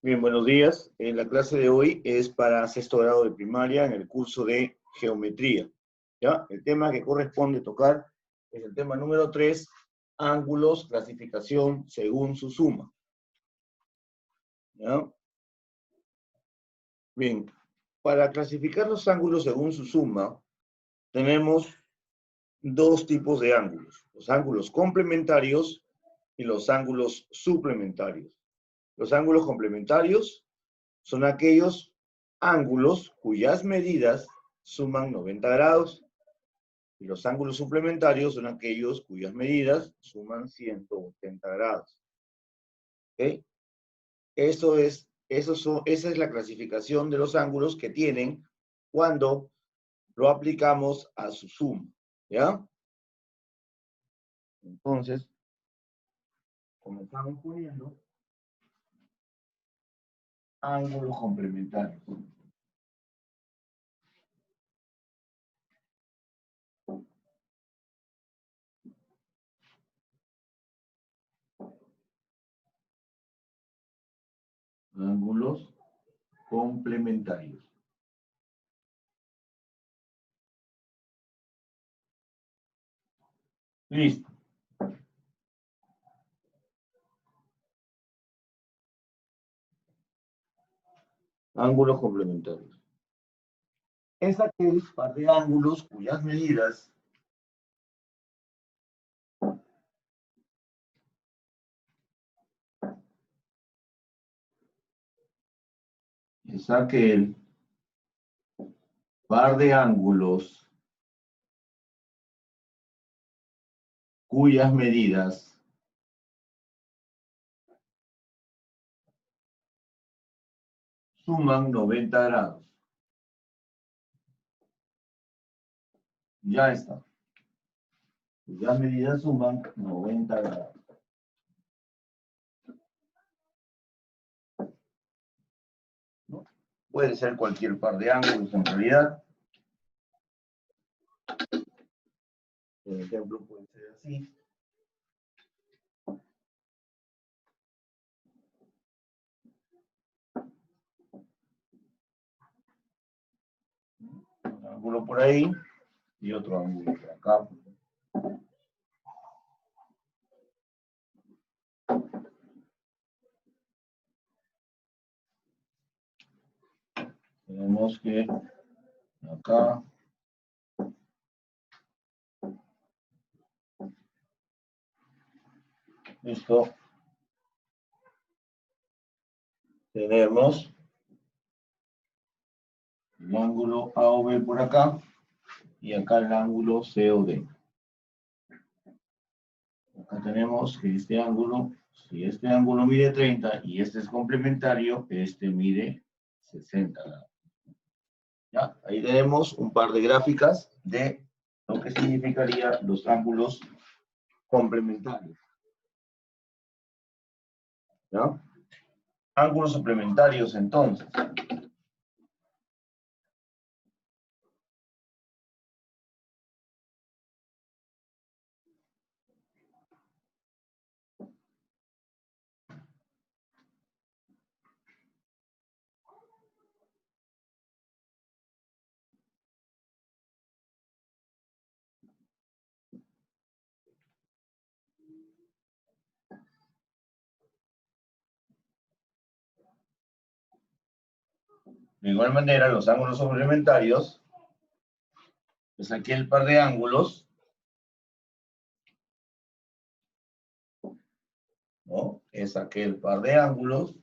Bien, buenos días. La clase de hoy es para sexto grado de primaria en el curso de geometría. ¿Ya? El tema que corresponde tocar es el tema número 3, ángulos, clasificación según su suma. ¿Ya? Bien, para clasificar los ángulos según su suma, tenemos dos tipos de ángulos, los ángulos complementarios y los ángulos suplementarios. Los ángulos complementarios son aquellos ángulos cuyas medidas suman 90 grados y los ángulos suplementarios son aquellos cuyas medidas suman 180 grados. ¿Ok? Esa es la clasificación de los ángulos que tienen cuando lo aplicamos a su suma. ¿Ya? Entonces, comenzamos poniendo ángulos complementarios. Ángulos complementarios. Listo. Ángulos complementarios. Es aquel par de ángulos cuyas medidas es aquel par de ángulos cuyas medidas suman 90 grados. Ya está. Cuyas medidas suman 90 grados. ¿No? Puede ser cualquier par de ángulos en realidad. Por ejemplo, puede ser así. Un ángulo por ahí y otro ángulo por acá. Tenemos que acá listo. Tenemos el ángulo AOB por acá y acá el ángulo COD. Acá tenemos que este ángulo, si este ángulo mide 30 y este es complementario, este mide 60 grados. ¿Ya? Ahí tenemos un par de gráficas de lo que significaría los ángulos complementarios. ¿Ya? Ángulos suplementarios, entonces. De igual manera, los ángulos suplementarios es aquel par de ángulos, ¿no? Es aquel par de ángulos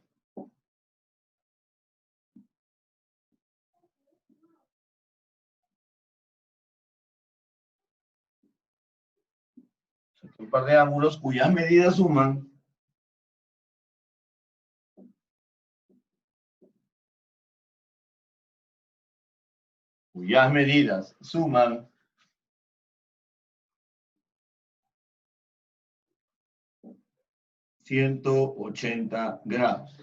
cuyas medidas suman cuyas medidas suman 180 grados.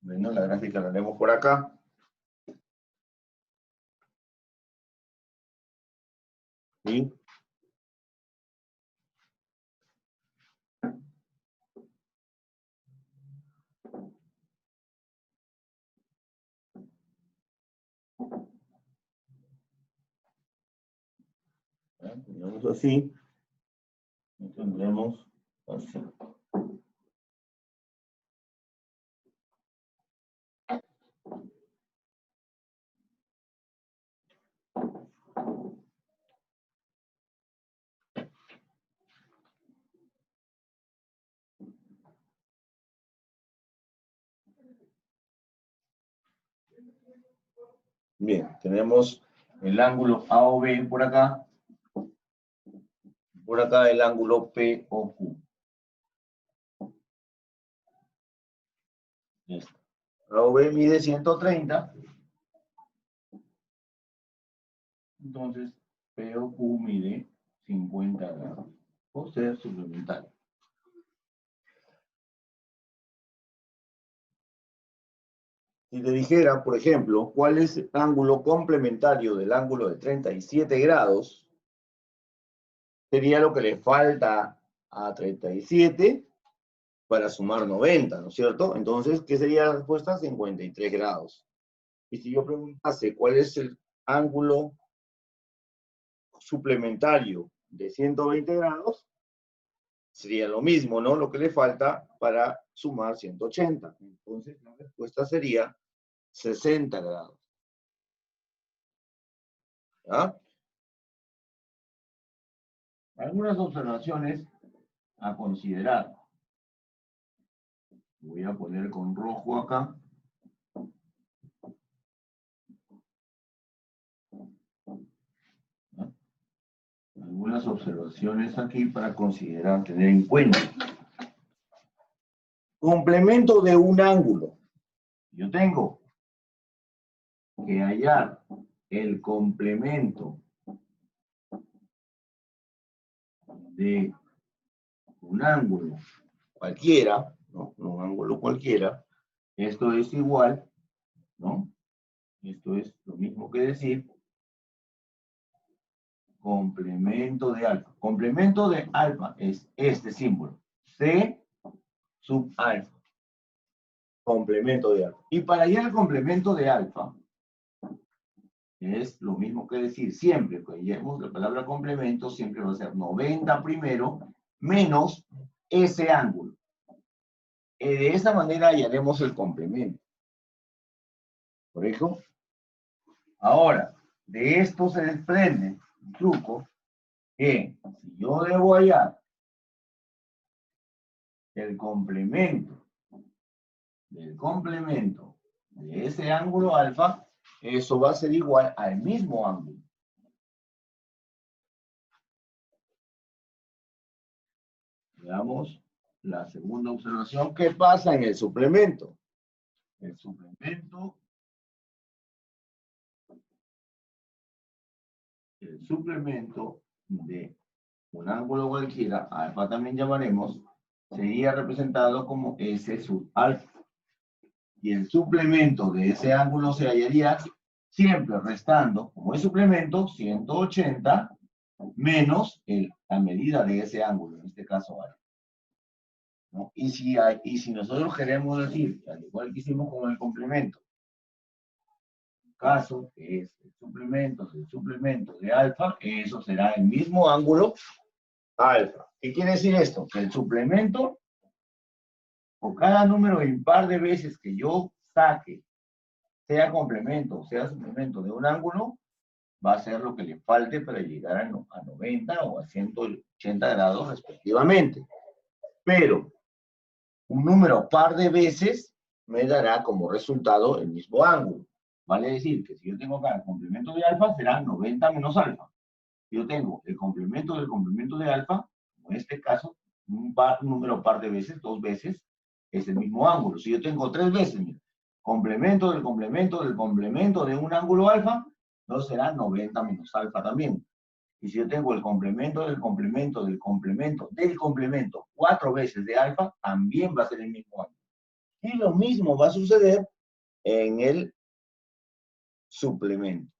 Bueno, la gráfica la leemos por acá. ¿Sí? Tenemos así. Y tendremos así. Bien, tenemos el ángulo AOB por acá. Por acá el ángulo POQ. AOB mide 130. Entonces, POQ mide 50 grados. O sea, suplementario. Si te dijera, por ejemplo, cuál es el ángulo complementario del ángulo de 37 grados, sería lo que le falta a 37 para sumar 90, ¿no es cierto? Entonces, ¿qué sería la respuesta? 53 grados. Y si yo preguntase cuál es el ángulo suplementario de 120 grados, sería lo mismo, ¿no? Lo que le falta para sumar 180. Entonces, la respuesta sería 60 grados. ¿Ya? Algunas observaciones a considerar. Voy a poner con rojo acá. ¿Ya? Algunas observaciones aquí para considerar, tener en cuenta. Complemento de un ángulo. Yo tengo que hallar el complemento de un ángulo cualquiera, ¿no? Un ángulo cualquiera. Esto es igual, ¿no? Esto es lo mismo que decir complemento de alfa. Complemento de alfa es este símbolo. C sub alfa. Complemento de alfa. Y para hallar el complemento de alfa, es lo mismo que decir siempre, que hallemos la palabra complemento, siempre va a ser 90 primero menos ese ángulo. De esa manera hallaremos el complemento. ¿Correcto? Ahora, de esto se desprende un truco que si yo debo hallar el complemento del complemento de ese ángulo alfa, eso va a ser igual al mismo ángulo. Veamos la segunda observación. ¿Qué pasa en el suplemento? El suplemento de un ángulo cualquiera, alfa también llamaremos, sería representado como S sub alfa. Y el suplemento de ese ángulo se hallaría siempre restando, como es suplemento, 180 menos la medida de ese ángulo, en este caso alfa. ¿No? Y si nosotros queremos decir, al igual que hicimos con el complemento, caso que es el suplemento de alfa, eso será el mismo ángulo alfa. ¿Qué quiere decir esto? Que el suplemento, por cada número impar de veces que yo saque, sea complemento o sea suplemento de un ángulo, va a ser lo que le falte para llegar a 90 o a 180 grados respectivamente. Pero un número par de veces me dará como resultado el mismo ángulo. Vale decir que si yo tengo acá el complemento de alfa, será 90 menos alfa. Si yo tengo el complemento del complemento de alfa, como en este caso, un número par de veces, 2 veces, es el mismo ángulo. Si yo tengo 3 veces, mira, complemento del complemento del complemento de un ángulo alfa, entonces será 90 menos alfa también. Y si yo tengo el complemento del complemento del complemento del complemento 4 veces de alfa, también va a ser el mismo ángulo. Y lo mismo va a suceder en el suplemento.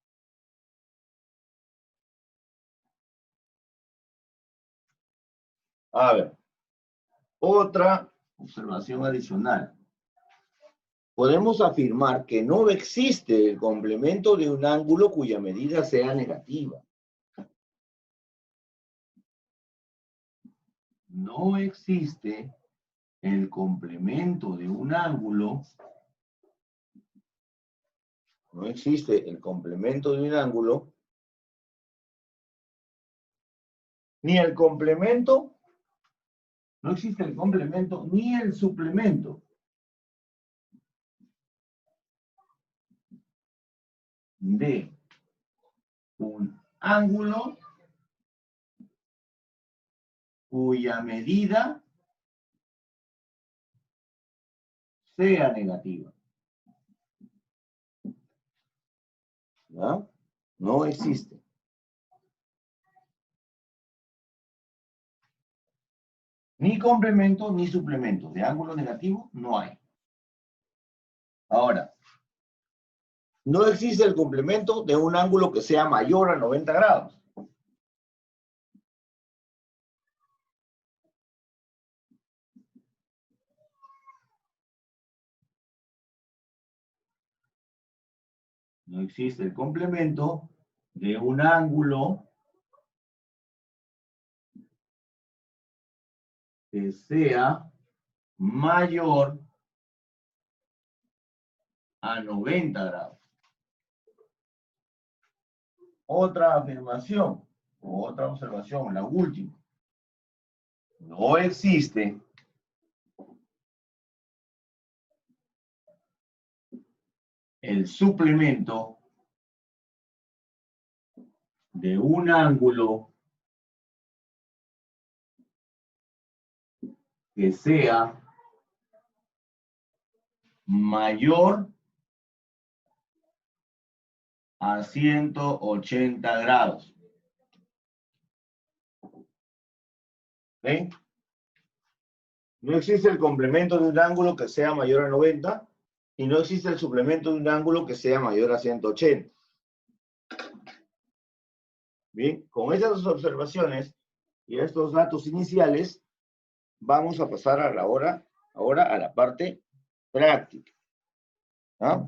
A ver, otra observación adicional. Podemos afirmar que no existe el complemento de un ángulo cuya medida sea negativa. no existe el complemento de un ángulo, no existe el complemento de un ángulo, ni el complemento, no existe el complemento ni el suplemento de un ángulo cuya medida sea negativa. ¿Ya? No existe. Ni complemento ni suplemento. De ángulo negativo no hay. Ahora, no existe el complemento de un ángulo que sea mayor a 90 grados. No existe el complemento de un ángulo que sea mayor a 90 grados. Otra afirmación, o otra observación, la última. No existe el suplemento de un ángulo que sea mayor a 180 grados. ¿Sí? No existe el complemento de un ángulo que sea mayor a 90 y no existe el suplemento de un ángulo que sea mayor a 180. Bien, con esas observaciones y estos datos iniciales, vamos a pasar a ahora a la parte práctica. ¿Ah?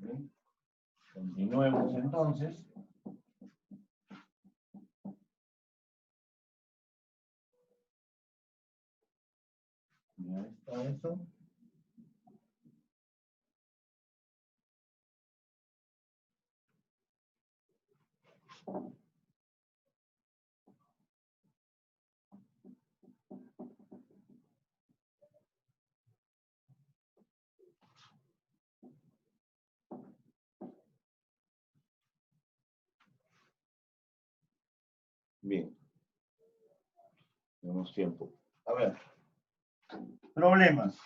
Bien. Continuemos entonces. Ya está eso. Bien. Tenemos tiempo. A ver. Problemas.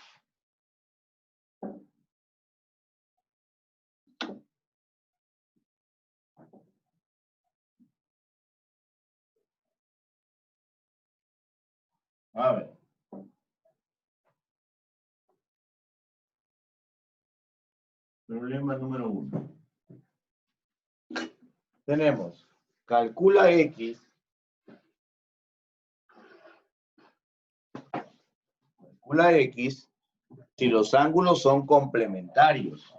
A ver. Problema número 1. Tenemos, calcula X. Calcula X si los ángulos son complementarios.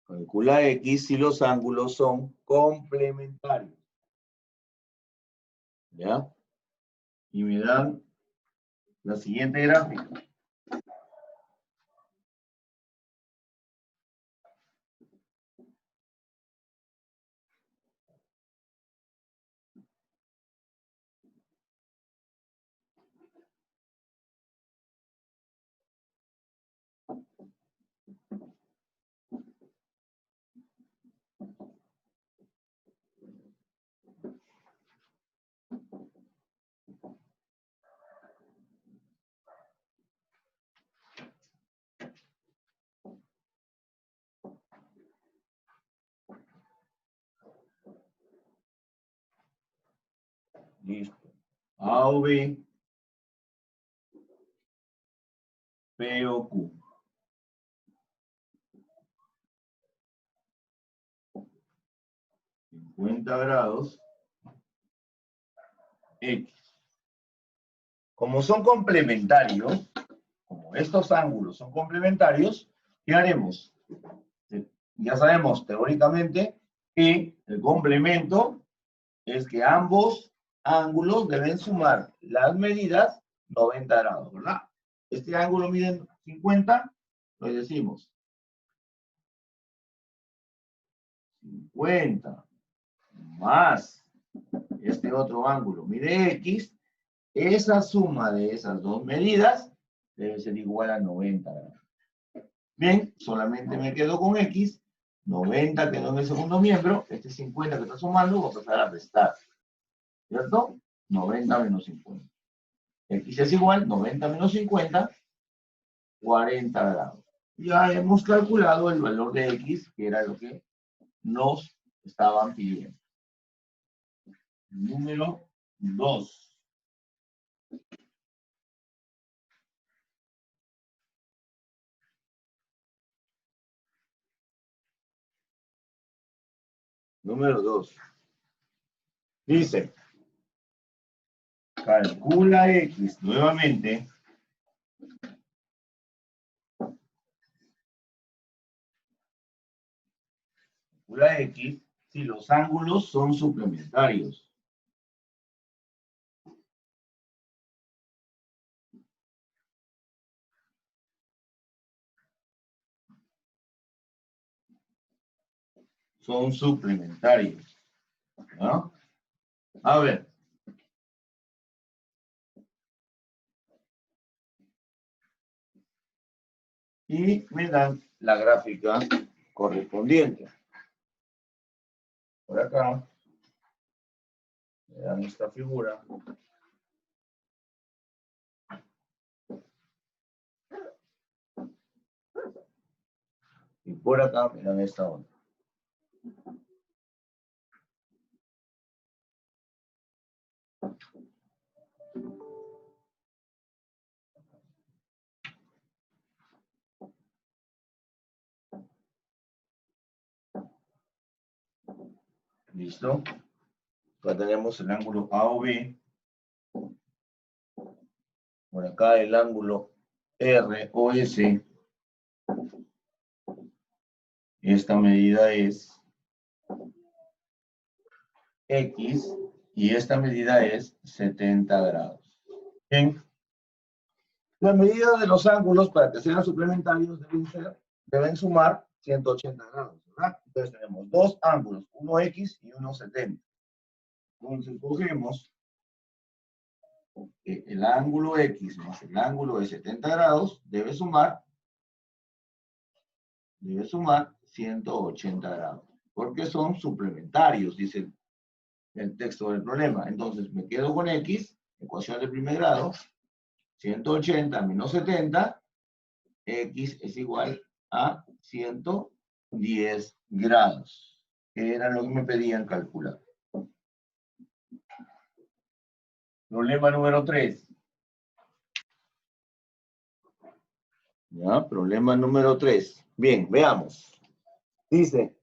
Calcula X si los ángulos son complementarios. ¿Ya? Y me dan la siguiente gráfica. Listo. A o B, P o Q. $50 X. Como son complementarios, como estos ángulos son complementarios, ¿qué haremos? Ya sabemos teóricamente que el complemento es que ambos ángulos deben sumar las medidas 90 grados, ¿verdad? Este ángulo mide 50, lo decimos 50 más este otro ángulo mide X, esa suma de esas dos medidas debe ser igual a 90 grados. Bien, solamente me quedo con X, 90 quedó en el segundo miembro, este 50 que está sumando, voy a pasar a restar, ¿cierto? 90 menos 50. X es igual, 90 menos 50, 40 grados. Ya hemos calculado el valor de X, que era lo que nos estaban pidiendo. Número 2. Número 2. Dice, calcula X nuevamente. Calcula X si los ángulos son suplementarios. Son suplementarios, ¿no? A ver. Y me dan la gráfica correspondiente. Por acá, me dan esta figura. Y por acá me dan esta onda. ¿Listo? Acá tenemos el ángulo A o B. Por acá el ángulo R o S. Esta medida es X y esta medida es 70 grados. Bien. La medida de los ángulos para que sean suplementarios deben sumar 180 grados, ¿verdad? Entonces tenemos dos ángulos, uno X y uno 70. Entonces cogemos el ángulo X más el ángulo de 70 grados debe sumar 180 grados, porque son suplementarios, dice el texto del problema. Entonces me quedo con X, ecuación de primer grado, 180 menos 70, X es igual a 110 grados, que era lo que me pedían calcular. Problema número 3. Ya, problema número 3. Bien, veamos. Dice,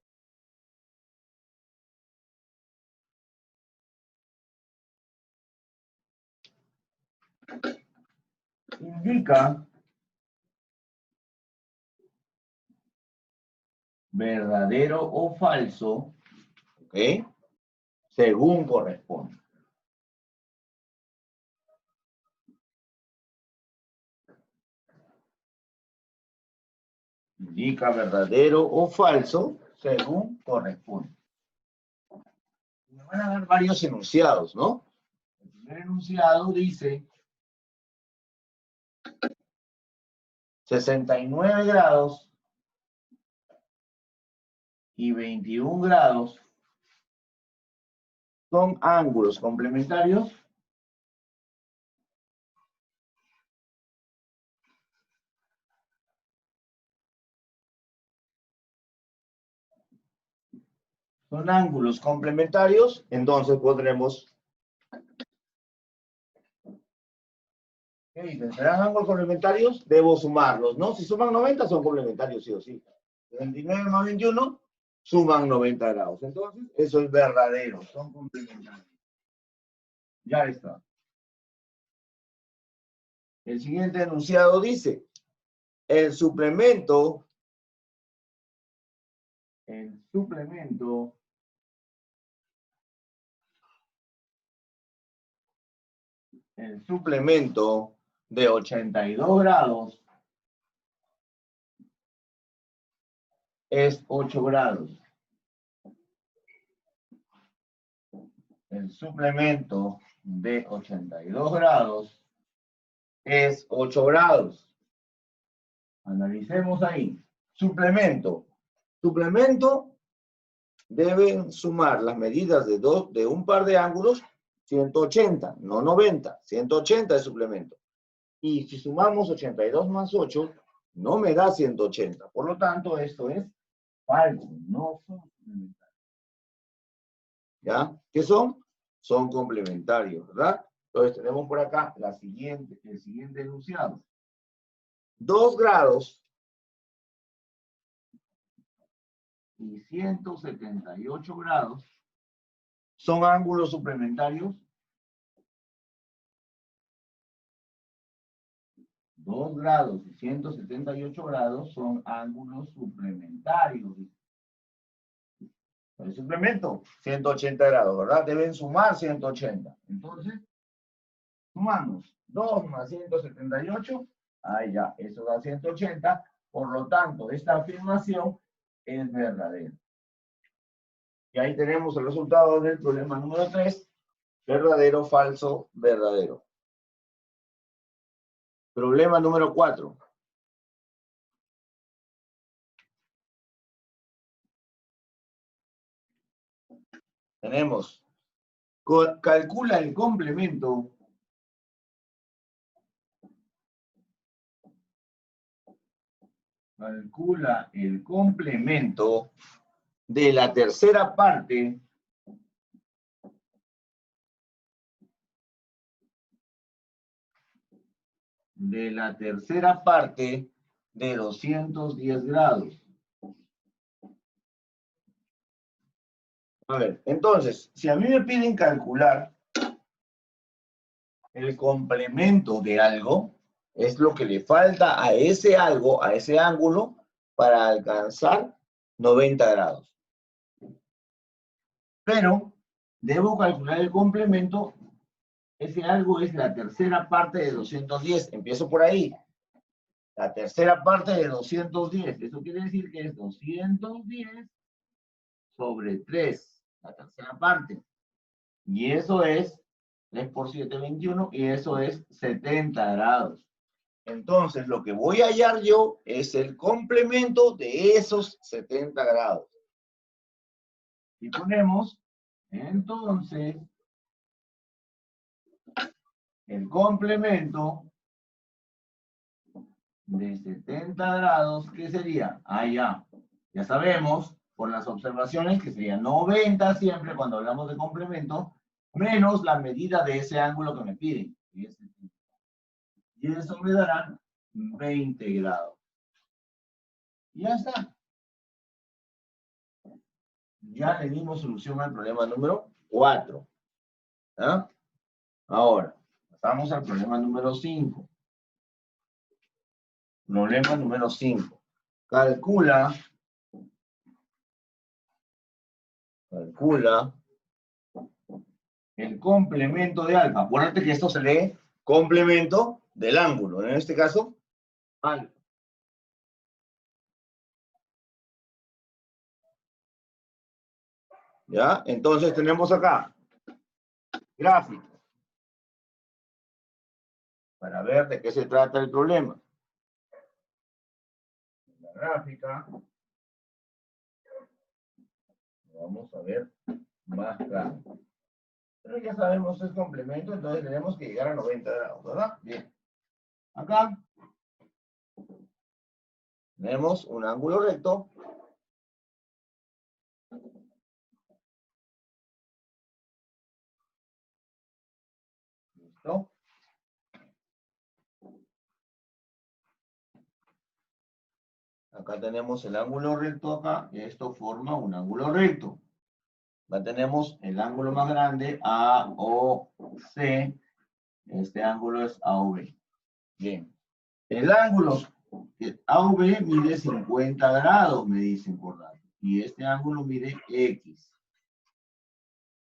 indica verdadero o falso, ¿ok? Según corresponde. Indica verdadero o falso según corresponde. Me van a dar varios enunciados, ¿no? El primer enunciado dice 69 grados y 21 grados son ángulos complementarios. Son ángulos complementarios, entonces podremos ¿Qué dicen? ¿Serán ángulos complementarios? Debo sumarlos, ¿no? Si suman 90, son complementarios, sí o sí. 29 más 21 suman 90 grados. Entonces, eso es verdadero, son complementarios. Ya está. El siguiente enunciado dice, el suplemento de 82 grados es 8 grados. El suplemento de 82 grados es 8 grados. Analicemos ahí. Suplemento. Suplemento deben sumar las medidas de un par de ángulos 180, no 90. 180 es suplemento. Y si sumamos 82 más 8, no me da 180. Por lo tanto, esto es falso. No son complementarios. ¿Ya? ¿Qué son? Son complementarios, ¿verdad? Entonces tenemos por acá el siguiente enunciado. 2 grados y 178 grados son ángulos suplementarios. 2 grados y 178 grados son ángulos suplementarios. El suplemento, 180 grados, ¿verdad? Deben sumar 180. Entonces, sumamos 2 más 178. Ahí ya, eso da 180. Por lo tanto, esta afirmación es verdadera. Y ahí tenemos el resultado del problema número 3. Verdadero, falso, verdadero. Problema número 4. Tenemos, calcula el complemento de la tercera parte de 210 grados. A ver, entonces, si a mí me piden calcular el complemento de algo, es lo que le falta a ese algo, a ese ángulo, para alcanzar 90 grados. Pero debo calcular el complemento. Ese algo es la tercera parte de 210. Empiezo por ahí. La tercera parte de 210. Eso quiere decir que es 210 sobre 3. La tercera parte. Y eso es 3 por 7, 21. Y eso es 70 grados. Entonces, lo que voy a hallar yo es el complemento de esos 70 grados. Y ponemos, entonces, el complemento de 70 grados, ¿qué sería? Ah, ya sabemos por las observaciones que sería 90 siempre cuando hablamos de complemento, menos la medida de ese ángulo que me piden. Y eso me dará 20 grados. Y ya está. Ya le dimos solución al problema número 4. ¿Ah? Ahora, pasamos al problema número 5. Problema número 5. Calcula el complemento de alfa. Acuérdate que esto se lee complemento del ángulo. En este caso, alfa. ¿Ya? Entonces tenemos acá gráfico. Para ver de qué se trata el problema. La gráfica. Vamos a ver más claro. Pero ya sabemos es complemento, entonces tenemos que llegar a 90 grados, ¿verdad? Bien. Acá tenemos un ángulo recto. ¿Listo? Acá tenemos el ángulo recto acá, esto forma un ángulo recto. Acá tenemos el ángulo más grande, AOC. Este ángulo es AOB. Bien. El ángulo AOB mide 50 grados, me dicen por dato. Y este ángulo mide X.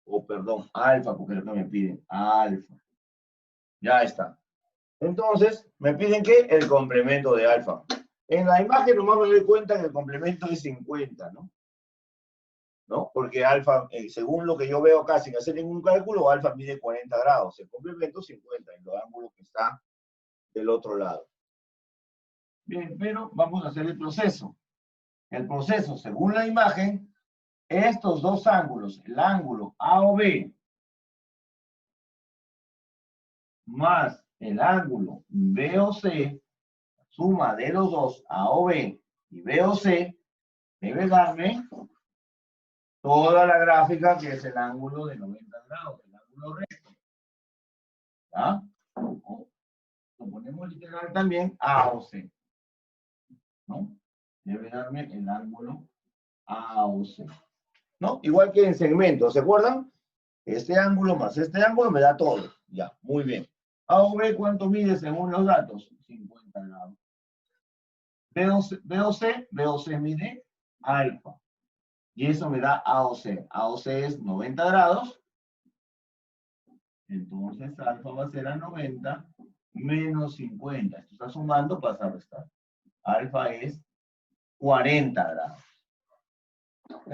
O perdón, alfa, porque es lo que me piden. Alfa. Ya está. Entonces, me piden que el complemento de alfa. En la imagen nomás me doy cuenta que el complemento es 50, ¿no? ¿No? Porque alfa, según lo que yo veo acá, sin hacer ningún cálculo, alfa mide 40 grados. El complemento 50, en los ángulos que está del otro lado. Bien, pero vamos a hacer el proceso. El proceso, según la imagen, estos dos ángulos, el ángulo AOB más el ángulo BOC, suma de los dos, AOB y BOC, debe darme toda la gráfica que es el ángulo de 90 grados, el ángulo recto. ¿Ah? Lo ponemos literal también AOC. ¿No? Debe darme el ángulo AOC. ¿No? Igual que en segmentos, ¿se acuerdan? Este ángulo más este ángulo me da todo. Ya, muy bien. AOB, ¿cuánto mide según los datos? 50 grados. BOC mide alfa. Y eso me da AOC. AOC es 90 grados. Entonces alfa va a ser a 90 menos 50. Esto está sumando, pasa a restar. Alfa es 40 grados. ¿Ok?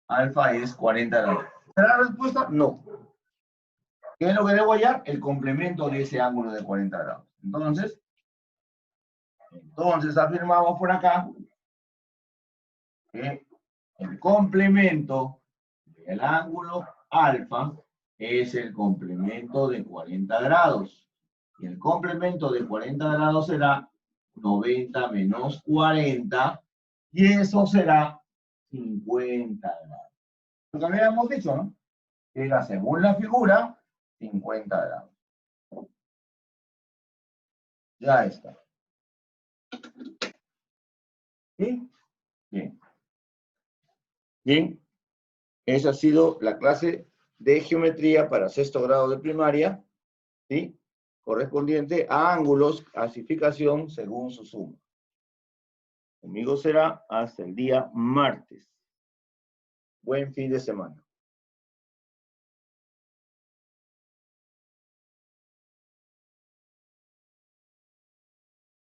Alfa es 40 grados. ¿Será la respuesta? No. ¿Qué es lo que debo hallar? El complemento de ese ángulo de 40 grados. Entonces afirmamos por acá que el complemento del ángulo alfa es el complemento de 40 grados. Y el complemento de 40 grados será 90 menos 40, y eso será 50 grados. Lo que habíamos dicho, ¿no? Era según la figura, 50 grados. Ya está. ¿Sí? Bien. Bien. Esa ha sido la clase de geometría para sexto grado de primaria, ¿sí? Correspondiente a ángulos, clasificación según su suma. Conmigo será hasta el día martes. Buen fin de semana.